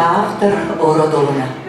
автор Ородолуна.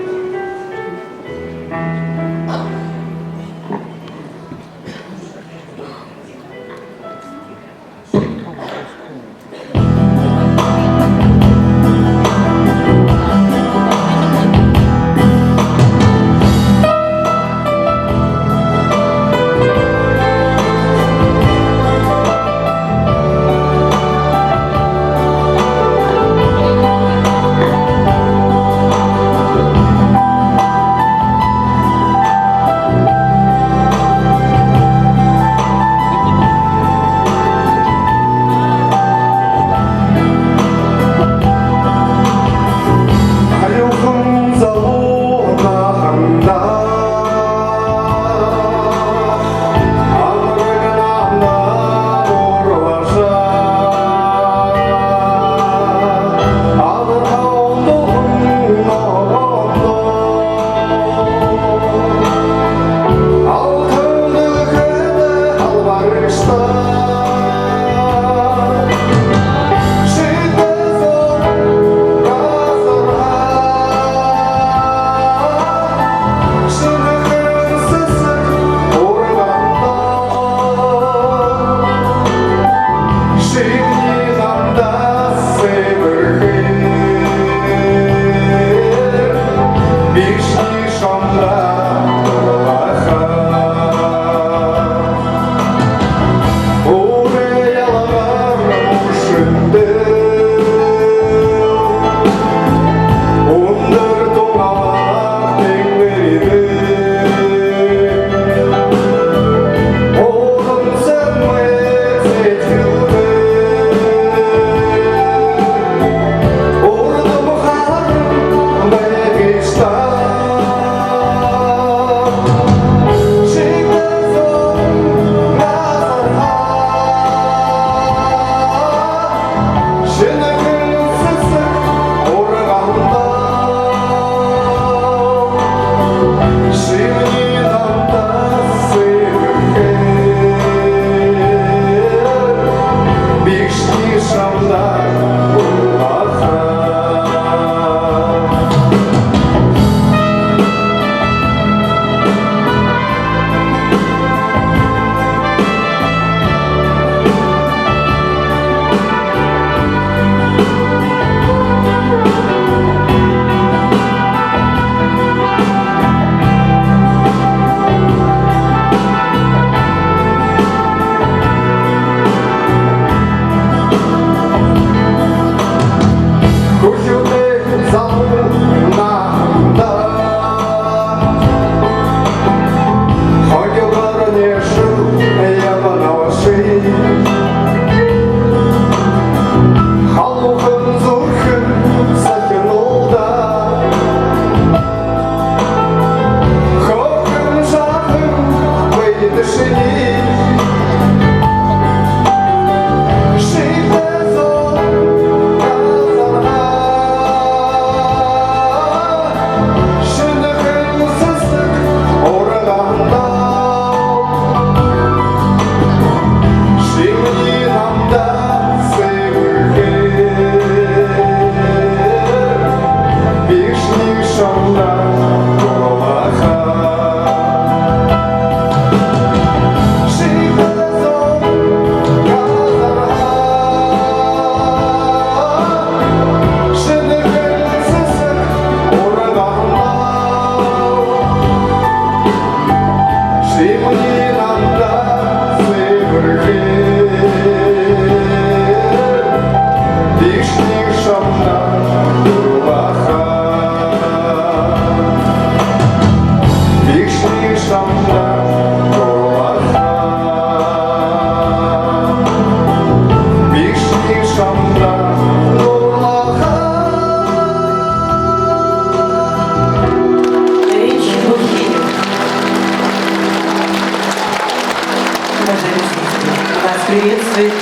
приветствует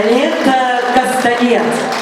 Лето Костолец.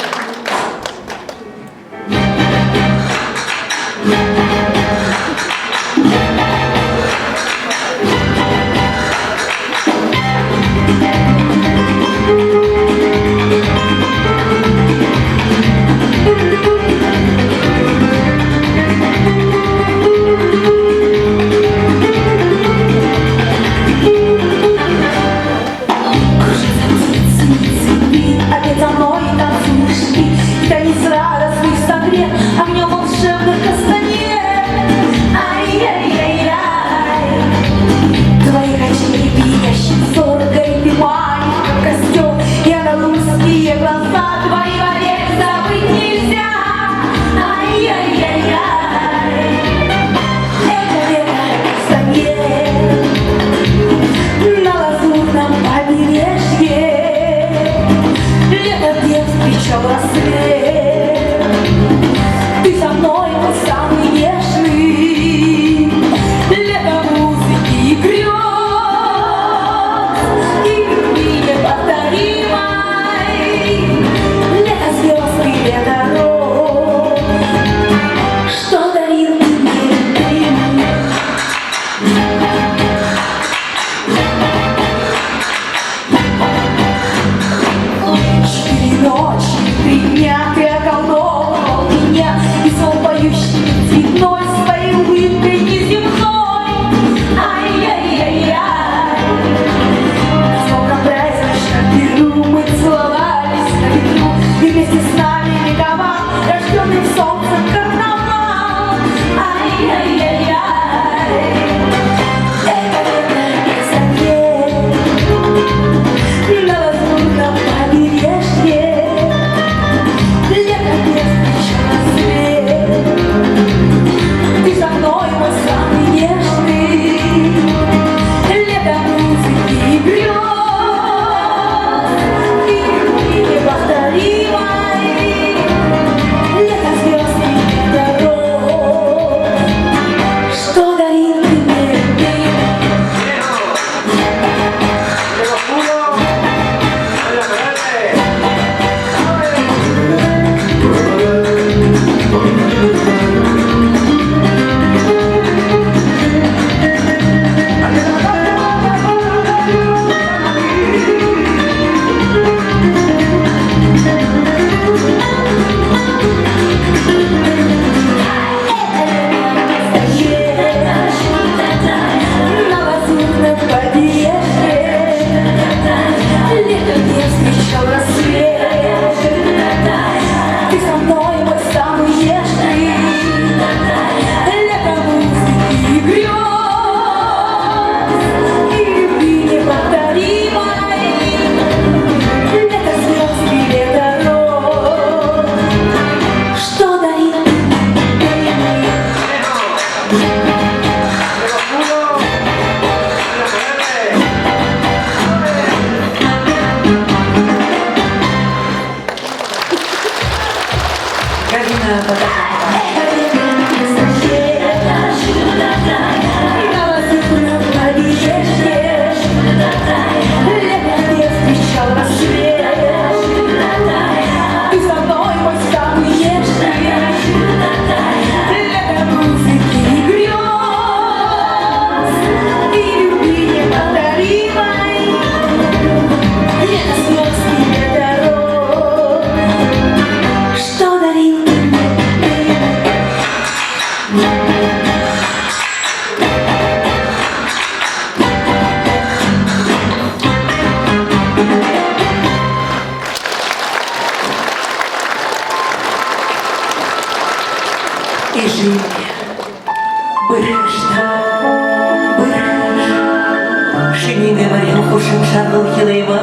Ушым шарлы хилейма,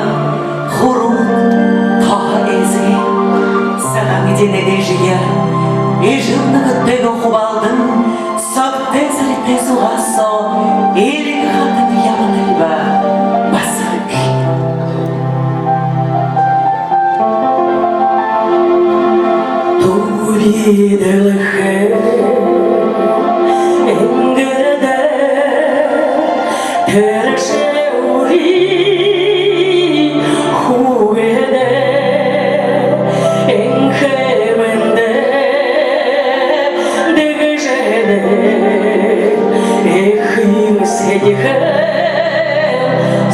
хуру таға эзге. Саған дене де жия, ежілні күттегі құбалдың, сап тезілі тез ұғасо, елік хатын ямын әлбә, басырық. Тули дылықы, әңгірді, түрші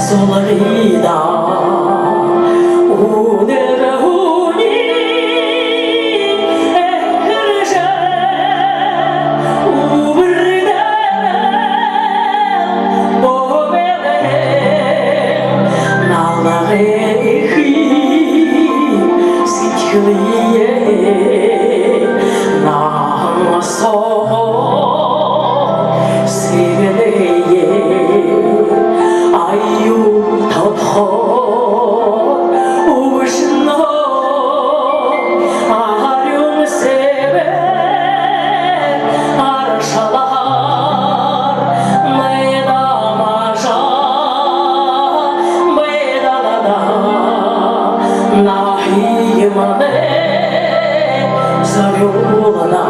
Соловида, удержуни, эрже, убрда, победе, налагехи, ситхлие, намасо, севелее. Аю татхо ушно арюн себе аршалар медамажа медалада нахимане зарюлана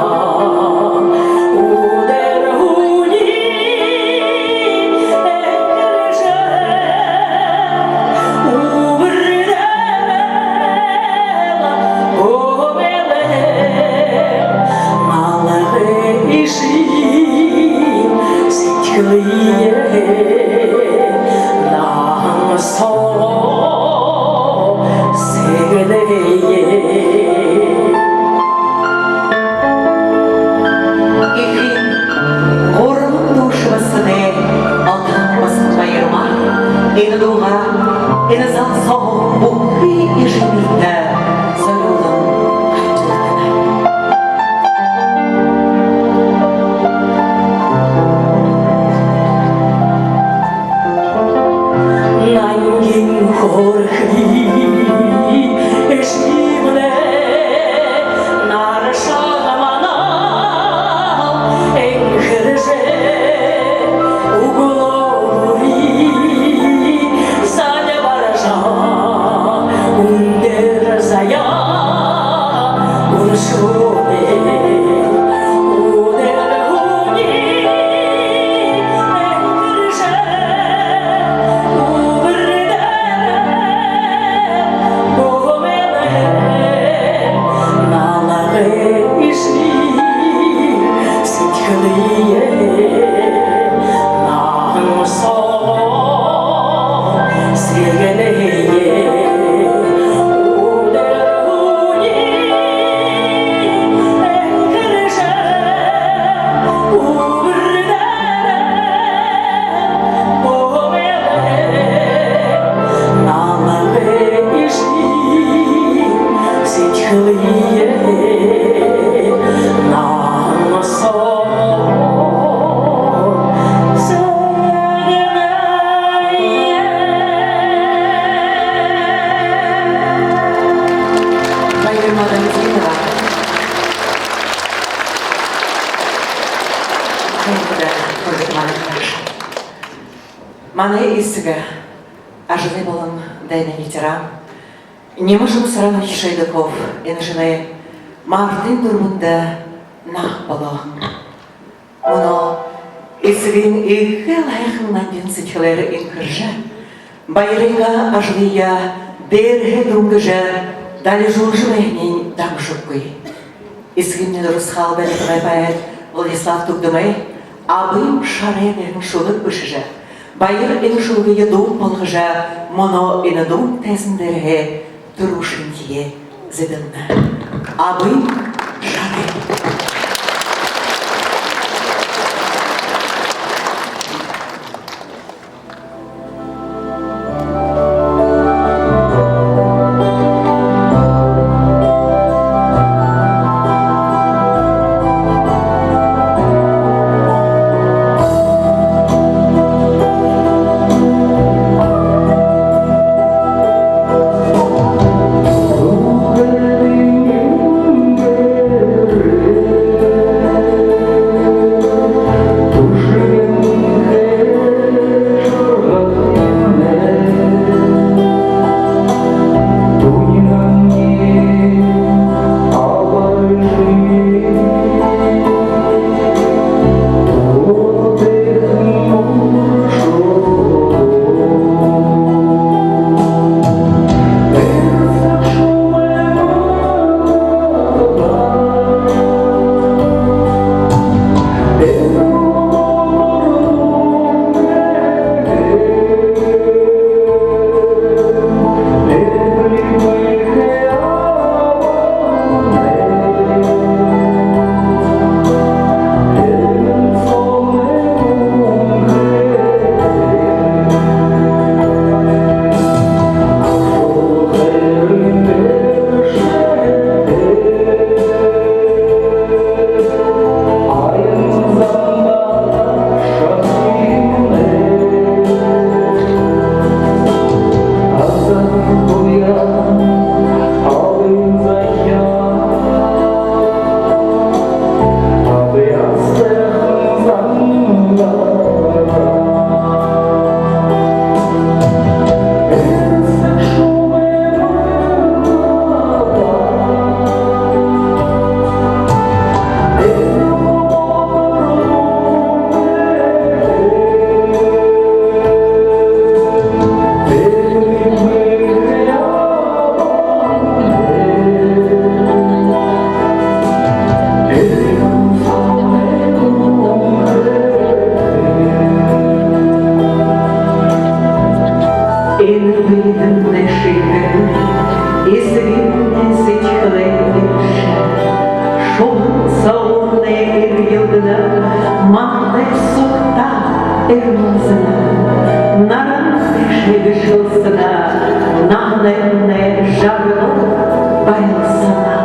Маны исігі, ажылы болым дәйні ветеран, не можем срана хишайдыков, енжыны мартын дұрмында нақ болу. Мұны исігін иғы лайқыңнан ден сетхілері инкіржі, байрыға ажылыя дәргі дұңгыжы, далі жұржылайнен дам жұпқый. Исігімнен ұрыс қалды летімай Владислав Тугдымай, абым шарайдың шулық үшіжі. Байыр эншулғы едуң болғыжа, мұны енедуң тәзіндерге тұрушын тие зідіңні. Абым шарай. Егда, Мантай сокта эрмузына, Наранты шегішілсіна, Нағнайны жарылы байлысына.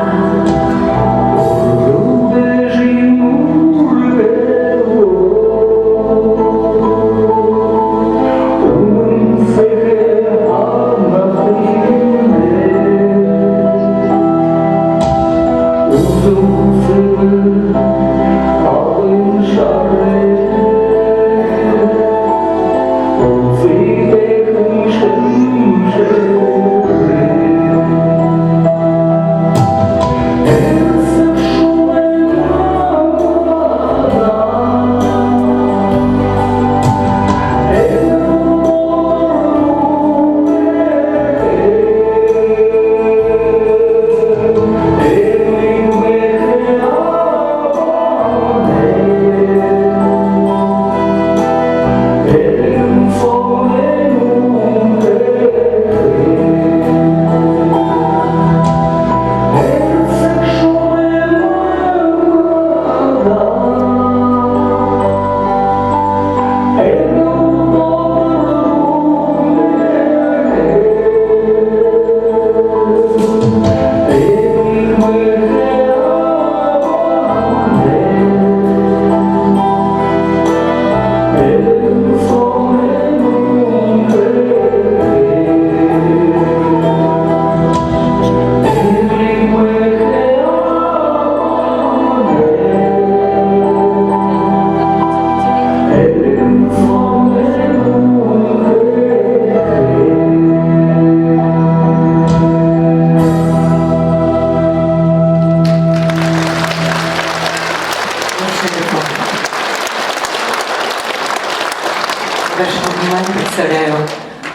Вашему вниманию представляю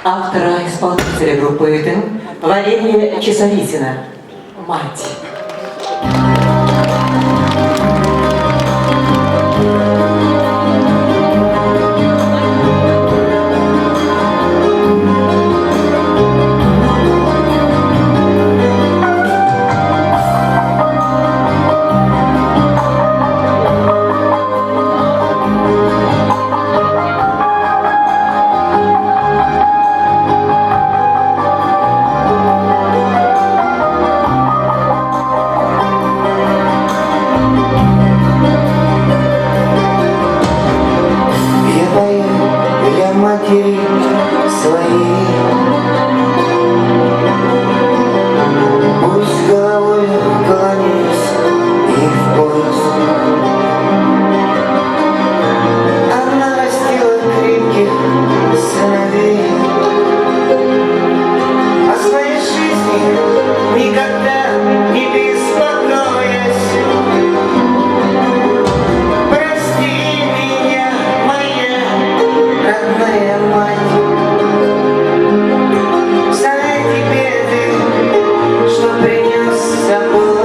автора-исполнителя группы «Итин» Валерия Чесовитина «Мать». Своей пусть головой кланяюсь и в пояс. Она растила крепких сыновей, о своей жизни никогда не беспокоясь. Прости меня, моя родная мать. Что принес с собой.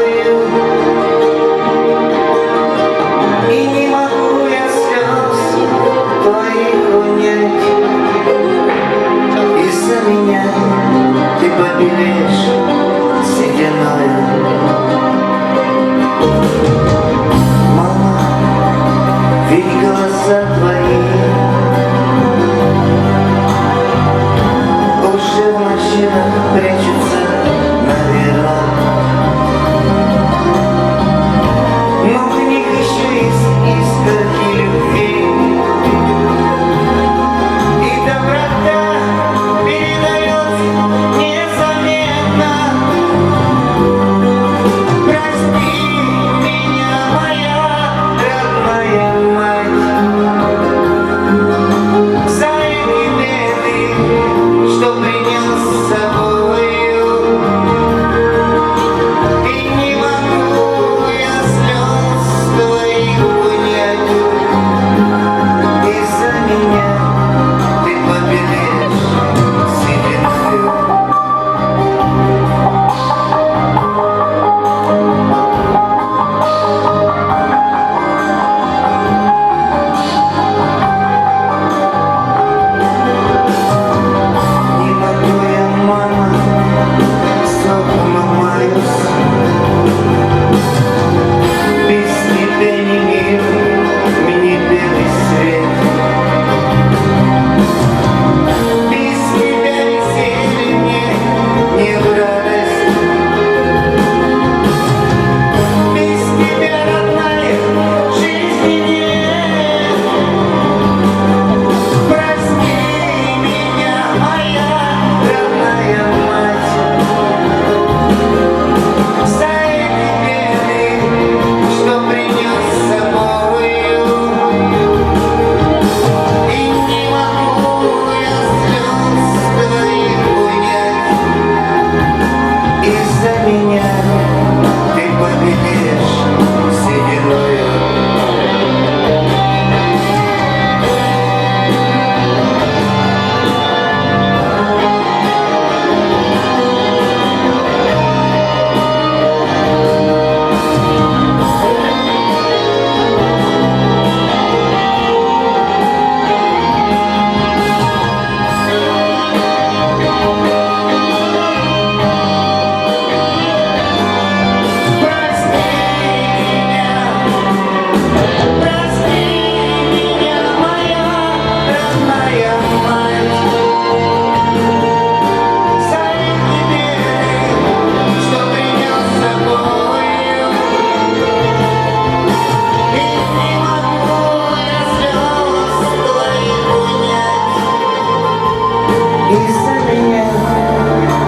из-за меня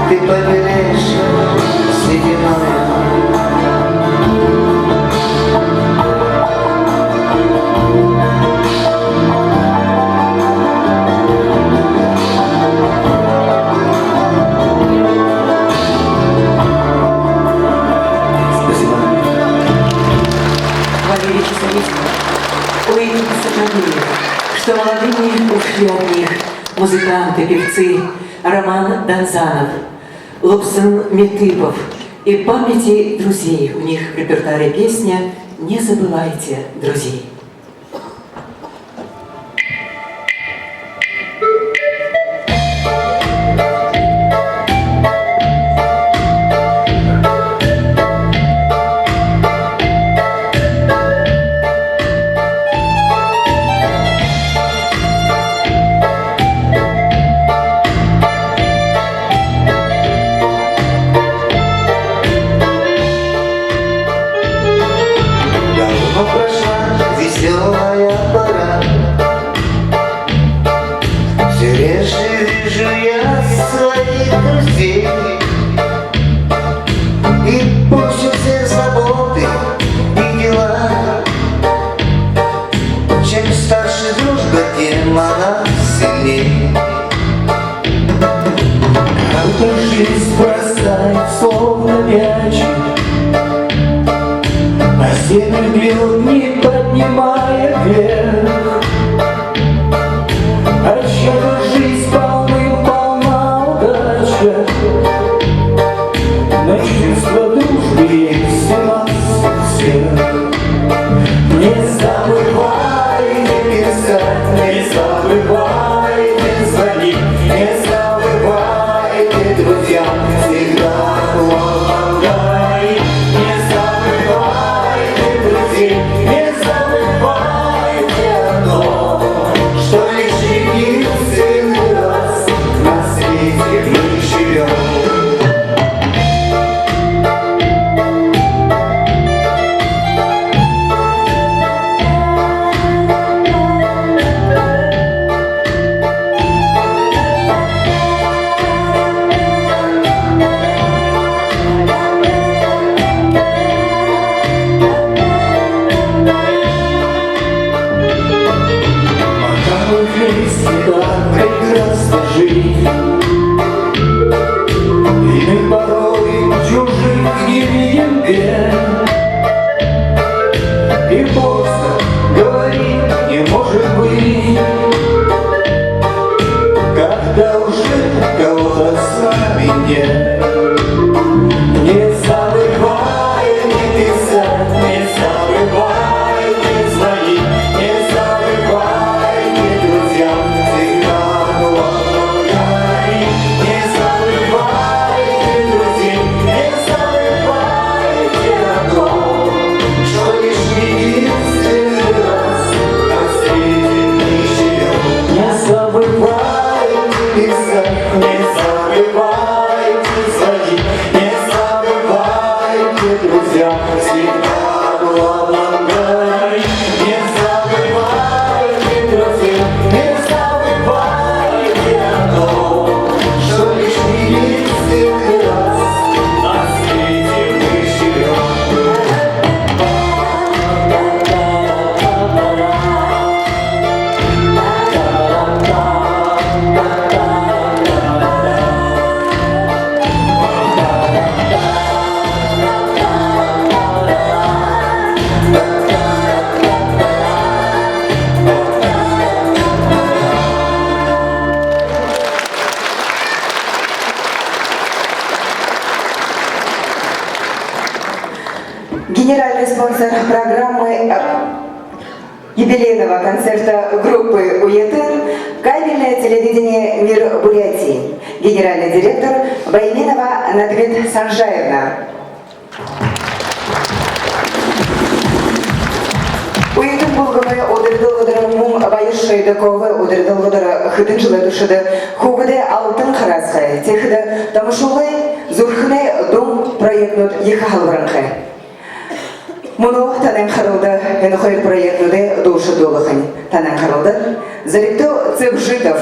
ты побелеешь сединою. Валерий Часовицын уединился надеял, что молодыми ушли от них музыканты, певцы Роман Донзанов, Лобсон Метыпов, и памяти друзей. У них в репертуаре песня «Не забывайте друзей». Веселая пора, все реже вижу я своих друзей. И пусть у всех заботы и дела, чем старше дружба, тем она сильней. Как-то жизнь бросает словно мячик, а стены бьют, не поднимая вверх. А чья-то жизнь полна удача, но чувство дружбы есть у нас всех. Не забывай не писать, не забывай не звонить, не забывай не друзьям всегда помогай. Не забывай не забывайте одно, что лишь единственный раз на свете мы живем. Так прекрасно жить, и мы порой чужих не видим бед, и просто говорить не может быть, когда уже кого-то с нами нет. Не забывай не писать, не забывай не звонить, не забывай не друзьям всегда помогай. Не забывай не друзей, не забывайте одно, что лишь единственный раз на свете мы живем. Не забывай не писать, не забывайте звонить, не забывайте друзьям всегда помогай. Не забывайте друзей, не забывайте одно, что лишь единственный раз на свете мы живем. Генеральный спонсор программы юбилейного концерта группы «Уетын» кабельное телевидение «Мир Бурятии». Генеральный директор Байменова Надвид Санжаевна. Уетын булгымы одырдылгыдыры мум байышшайды ковы одырдылгыдыры хыдын жылы душыды хугыды алтын қарасқы техыды тамышулы зурхыны дом проектнут ехалвырынқы. Мұны танан қарылды, әні қойыр проектнуды дошы долықын танан қарылды. Заректо Цепжитов